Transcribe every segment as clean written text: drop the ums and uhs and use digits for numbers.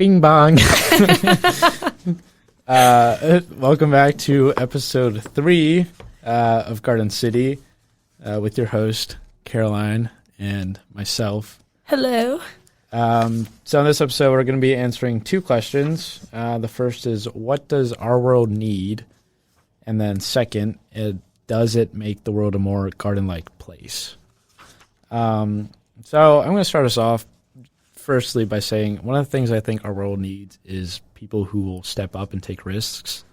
Bing bong. Welcome back to episode 3 of Garden City with your host, Caroline, and myself. Hello. So in this episode, we're going to be answering 2 questions. The first is, what does our world need? And then second, does it make the world a more garden-like place? So I'm going to start us off firstly by saying one of the things I think our world needs is people who will step up and take risks.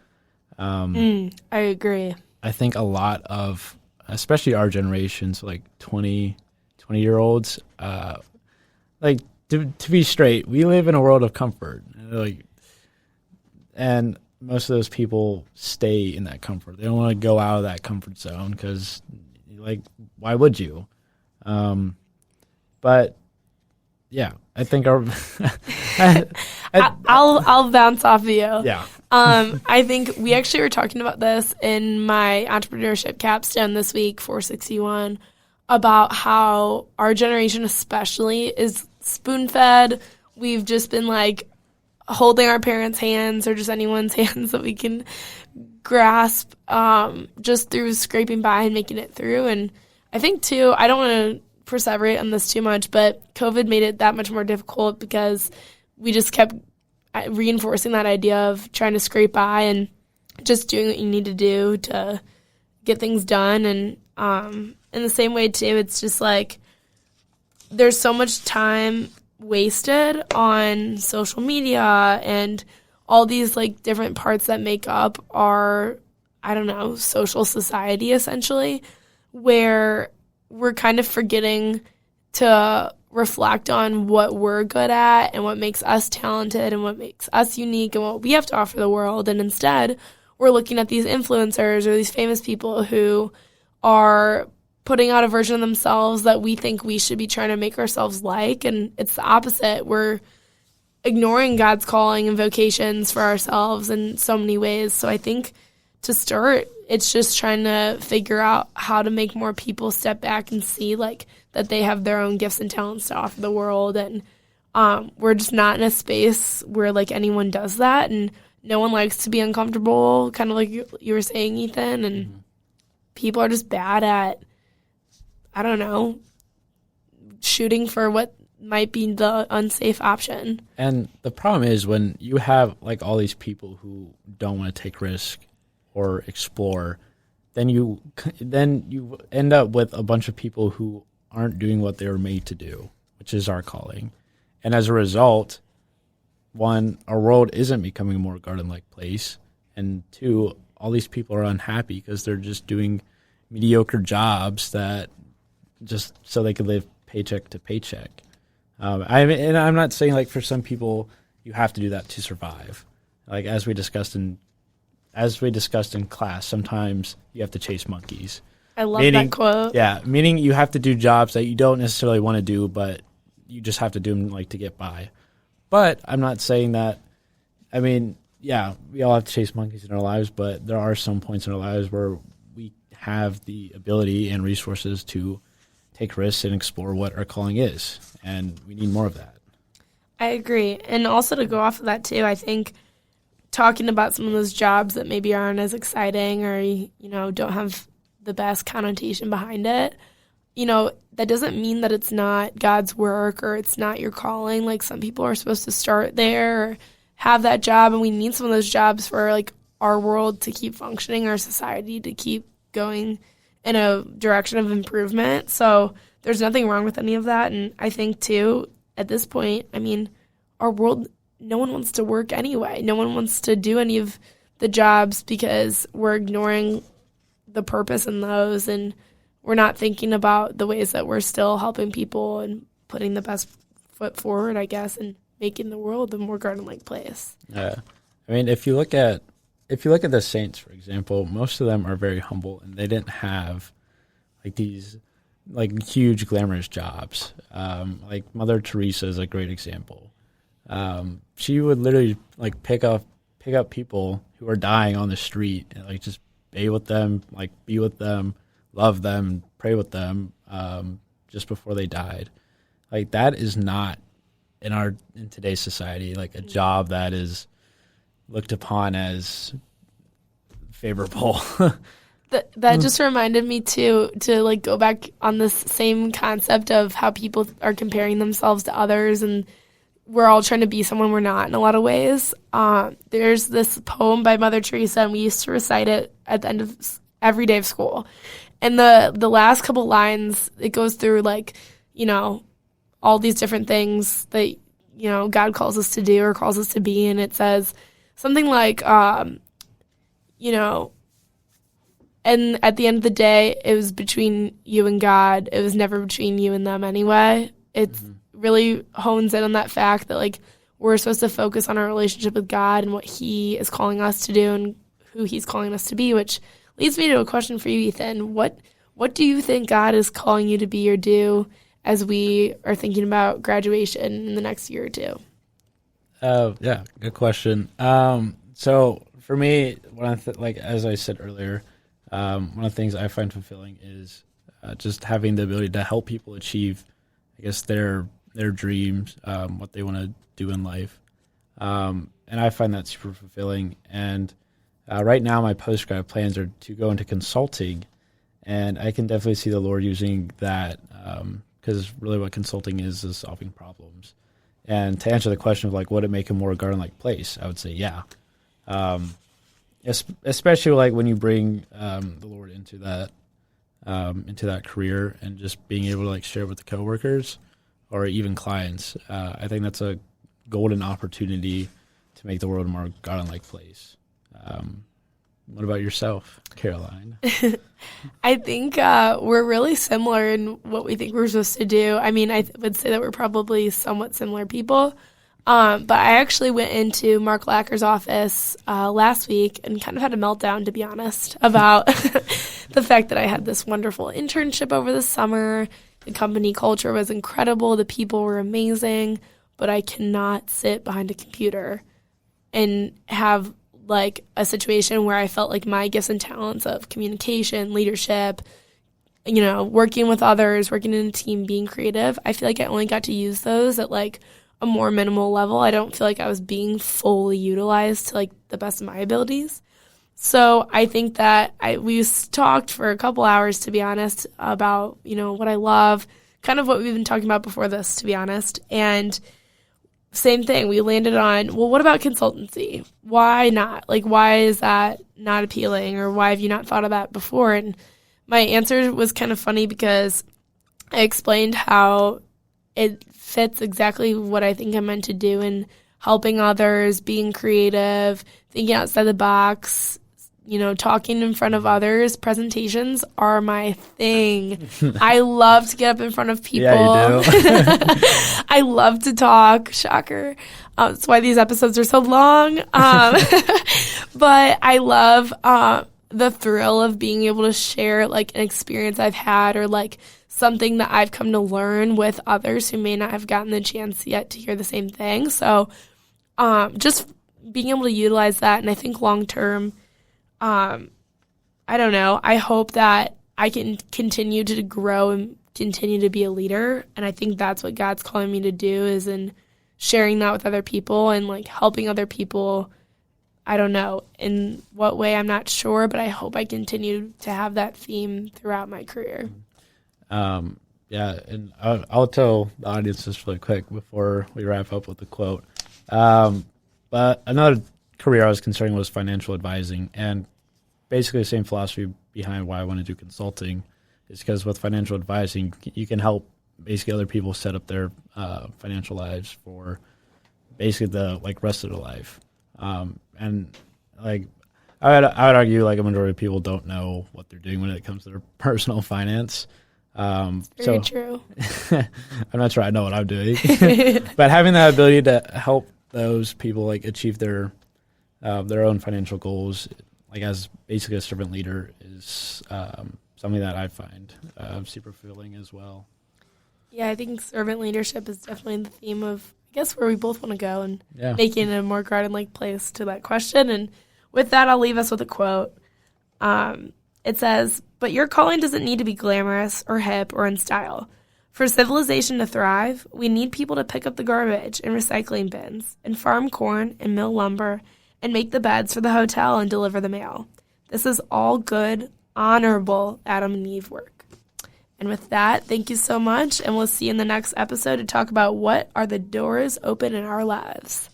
I agree. I think a lot of, especially our generation, so like 20-year-olds, like to be straight, we live in a world of comfort. And most of those people stay in that comfort. They don't want to go out of that comfort zone because, like, why would you? But yeah, I think our I'll bounce off of you. Yeah. I think we actually were talking about this in my entrepreneurship capstone this week, 461, about how our generation especially is spoon-fed. We've just been like holding our parents' hands or just anyone's hands that we can grasp just through scraping by and making it through. And I think too, I don't want to perseverate on this too much, but COVID made it that much more difficult because we just kept reinforcing that idea of trying to scrape by and just doing what you need to do to get things done. And in the same way too, it's just like there's so much time wasted on social media and all these like different parts that make up our, I don't know, social society essentially, where we're kind of forgetting to reflect on what we're good at and what makes us talented and what makes us unique and what we have to offer the world. And instead, we're looking at these influencers or these famous people who are putting out a version of themselves that we think we should be trying to make ourselves like. And it's the opposite. We're ignoring God's calling and vocations for ourselves in so many ways. So I think to start, it's just trying to figure out how to make more people step back and see like that they have their own gifts and talents to offer the world. And we're just not in a space where like anyone does that. And no one likes to be uncomfortable, kind of like you were saying, Ethan. And people are just bad at, I don't know, shooting for what might be the unsafe option. And the problem is when you have like all these people who don't want to take risk or explore, then you end up with a bunch of people who aren't doing what they were made to do, which is our calling. And as a result, 1, our world isn't becoming a more garden-like place, and 2, all these people are unhappy because they're just doing mediocre jobs that just so they could live paycheck to paycheck. And I'm not saying like for some people you have to do that to survive. Like as we discussed in class, sometimes you have to chase monkeys. I love that quote. Yeah, meaning you have to do jobs that you don't necessarily want to do, but you just have to do them like to get by. But I'm not saying that. I mean, yeah, we all have to chase monkeys in our lives, but there are some points in our lives where we have the ability and resources to take risks and explore what our calling is, and we need more of that. I agree. And also to go off of that too, I think talking about some of those jobs that maybe aren't as exciting or, you know, don't have the best connotation behind it, you know, that doesn't mean that it's not God's work or it's not your calling. Like some people are supposed to start there or have that job, and we need some of those jobs for like our world to keep functioning, our society to keep going in a direction of improvement. So there's nothing wrong with any of that. And I think too, at this point, I mean, our world, no one wants to work anyway. No one wants to do any of the jobs because we're ignoring the purpose in those, and we're not thinking about the ways that we're still helping people and putting the best foot forward, I guess, and making the world a more garden-like place. I mean, if you look at the saints, for example, most of them are very humble, and they didn't have like these like huge glamorous jobs. Like Mother Teresa is a great example. She would literally like pick up people who are dying on the street and like just be with them, like be with them, love them, pray with them, just before they died. Like that is not in today's society, like a job that is looked upon as favorable. That just reminded me too to like go back on this same concept of how people are comparing themselves to others, and we're all trying to be someone we're not in a lot of ways. There's this poem by Mother Teresa, and we used to recite it at the end of every day of school. And the last couple lines, it goes through like, you know, all these different things that, you know, God calls us to do or calls us to be, and it says something like, you know, and at the end of the day, it was between you and God. It was never between you and them anyway. It really hones in on that fact that, like, we're supposed to focus on our relationship with God and what He is calling us to do and who He's calling us to be, which leads me to a question for you, Ethan. What do you think God is calling you to be or do as we are thinking about graduation in the next year or two? Yeah, good question. So for me, like as I said earlier, one of the things I find fulfilling is just having the ability to help people achieve, I guess, their dreams, what they want to do in life. And I find that super fulfilling. And right now my post-grad plans are to go into consulting, and I can definitely see the Lord using that because really what consulting is solving problems. And to answer the question of like, would it make a more garden-like place? I would say, yeah. Especially like when you bring the Lord into that career and just being able to like share with the coworkers or even clients. I think that's a golden opportunity to make the world a more garden-like place. What about yourself, Caroline? I think we're really similar in what we think we're supposed to do. I mean, I would say that we're probably somewhat similar people. But I actually went into Mark Lacker's office last week and kind of had a meltdown, to be honest, about the fact that I had this wonderful internship over the summer. The company culture was incredible. The people were amazing. But I cannot sit behind a computer and have like a situation where I felt like my gifts and talents of communication, leadership, you know, working with others, working in a team, being creative, I feel like I only got to use those at like a more minimal level. I don't feel like I was being fully utilized to like the best of my abilities. So I think that we talked for a couple hours, to be honest, about, you know, what I love, kind of what we've been talking about before this, to be honest. And same thing, we landed on, well, what about consultancy? Why not? Like, why is that not appealing, or why have you not thought of that before? And my answer was kind of funny because I explained how it fits exactly what I think I'm meant to do in helping others, being creative, thinking outside the box, you know, talking in front of others. Presentations are my thing. I love to get up in front of people. Yeah, you do. I love to talk. Shocker. That's why these episodes are so long. But I love the thrill of being able to share like an experience I've had, or like something that I've come to learn with others who may not have gotten the chance yet to hear the same thing. So just being able to utilize that. And I think long term, I don't know, I hope that I can continue to grow and continue to be a leader. And I think that's what God's calling me to do, is in sharing that with other people and like helping other people. I don't know in what way, I'm not sure, but I hope I continue to have that theme throughout my career. Yeah, and I'll tell the audience just really quick before we wrap up with the quote. But another career I was considering was financial advising, and basically the same philosophy behind why I want to do consulting is because with financial advising, you can help basically other people set up their financial lives for basically the like rest of their life. And like I would argue like a majority of people don't know what they're doing when it comes to their personal finance. Very true. I'm not sure I know what I'm doing, but having that ability to help those people like achieve their own financial goals, like as basically a servant leader, is something that I find super fulfilling as well. Yeah, I think servant leadership is definitely the theme of, I guess, where we both want to go, and making it a more garden-like place to that question. And with that, I'll leave us with a quote. It says, "But your calling doesn't need to be glamorous or hip or in style. For civilization to thrive, we need people to pick up the garbage in recycling bins and farm corn and mill lumber and make the beds for the hotel and deliver the mail. This is all good, honorable Adam and Eve work. And with that, thank you so much, and we'll see you in the next episode to talk about what are the doors open in our lives.